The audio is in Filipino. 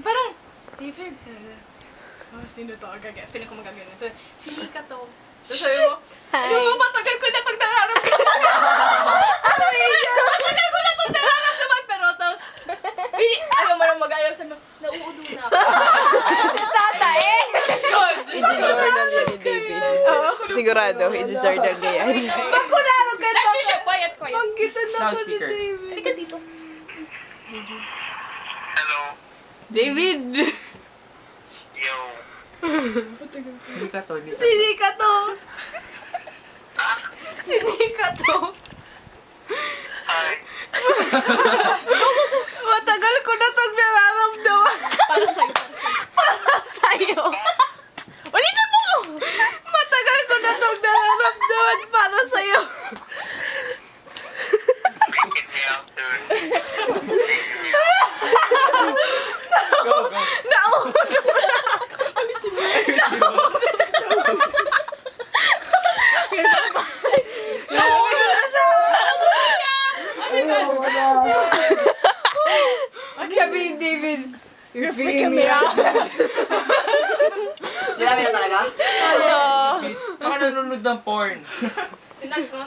Parang, David, sino to? Feeling ko magagano. So, si Hika to. Tapos sabi mo, matagal ko na itong nararamdaman. Matagal ko na itong nararamdaman. Pero tapos, ayaw mo nang mag-ayaw sa mga, nauudo na ako. Tatae! I-journal yan ni David. Sigurado, i-journal niya yan. Pagkunaro ka na. That's siya, quiet. Manggitan na ako ni Loudspeaker. David. Halika dito. Hello. David! Yo. Hindi ka to, Sini ka to? Sini ka to? Hi. Matagal ko na itong nararamdaman. Para sa'yo. Para sa'yo. Ulitin mo! Matagal ko na itong nararamdaman para sa'yo. Get me out there. Go, go. Nauuno na ako. Nauuno na siya. Sabi ni David, you're freaking me out. Sinabi na talaga? Oo. Baka nanonood ng porn. Tinags mo